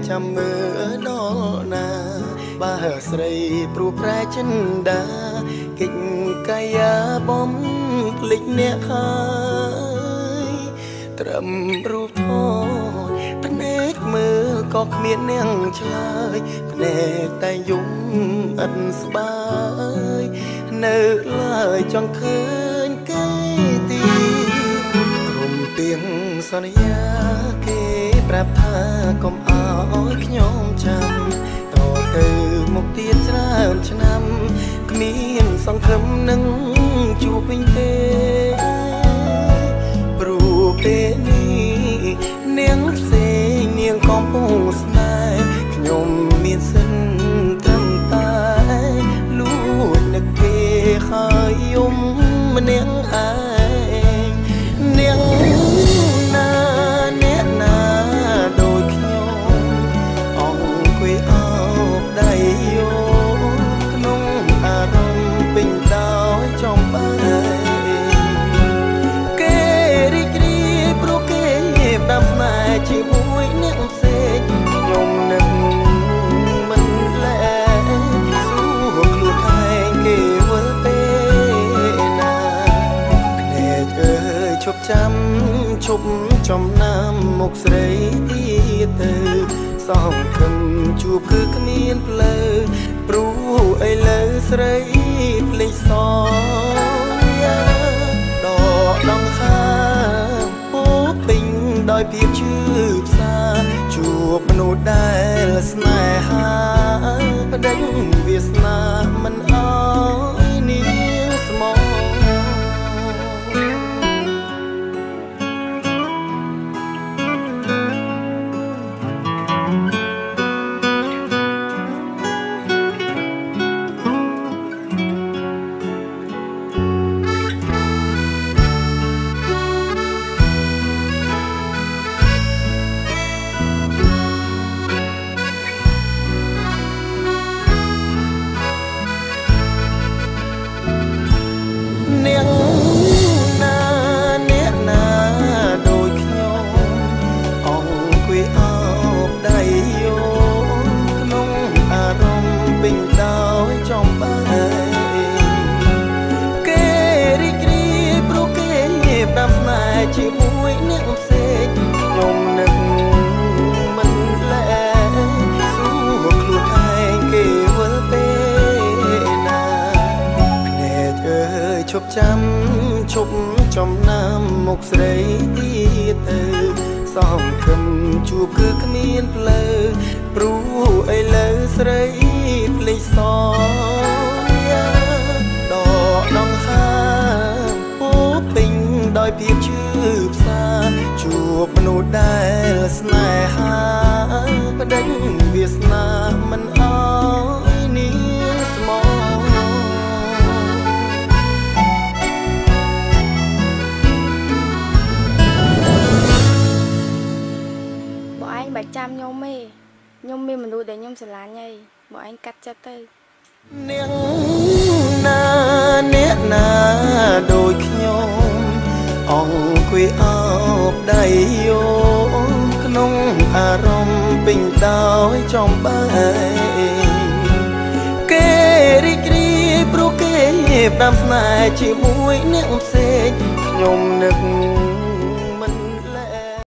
ចាំមើលដល់ណាបើស្រីព្រោះប្រែចិនដាកិច្ចកាយាបំភ្លេចអ្នកហើយត្រឹមរូបថតភ្នែកមើលក៏គ្មាននាងឆ្លើយភ្នែកតែយំឥតស្បើយនៅឡើយចង់ឃើញគេទីក្រុមទៀងសន្យាគេប្រាប់ថាកុំអោយខ្ញុំចាំតទៅមុខទៀតច្រើនឆ្នាំគ្មានសង្ឃឹមនឹងជួបវិញទេព្រោះពេលនេះនាងផ្សេងនាងកំពុងស្នេហ៍ខ្ញុំមានសិនត្រឹមតែលួចនឹកគេហើយយំម្នាក់ឯងនាងណាអ្នកណាដូចខ្ញុំអង្គុយអោបដៃយោក្នុងអារម្មណ៍ពេញដោយចំបែគេរីករាយព្រោះគេដាំស្នេហ៍ជាមួយអ្នកផ្សេងខ្ញុំនឹកមិនលែសួរខ្លួនឯងគេវិលពេលណាភ្នែកអើយឈប់ចាំឈប់ចំណាំមុខស្រីទៀតទៅសងខឹងជួបគឺគ្មានផ្លូវព្រោះឥឡូវស្រីភ្លេចសយាដកដង្ហើមពោពេញដោយភាពឈឺផ្សាជួបមនុស្សដែលស្នេហាប្តឹងវាសនាមិនអោយនាងស្មោះជាមួយអ្នកផ្សេងខ្ញុំនឹកមិនលែសួរខ្លួនឯងគេវិលពេលណាភ្នែកអើយឈប់ចាំឈប់ចំណាំមុខស្រីទៀតទៅសងខឹមជួបគឺគ្មានផ្លូវព្រោះឥឡូវស្រីភ្លេចសយាដកដង្ហើមពោពេញដោយភាពឈឺផ្សាជួបមនុស្សដែលស្នេហាប្តឹងវាសនាមិនអោយនាងស្មោះបងឯងបាច់ចាំខ្ញុំទេខ្ញុំមានមនុស្សដែលខ្ញុំស្រឡាញ់ហើយបងឯងកាត់ចិត្តទៅនាងណាអ្នកណាដូចខ្ញុំអង្គុយអោបដៃយោក្នុងអារម្មណ៍ពេញដោយចំបែគេរីករាយព្រោះគេផ្ដាំស្នេហ៍ជាមួយអ្នកផ្សេងខ្ញុំនឹក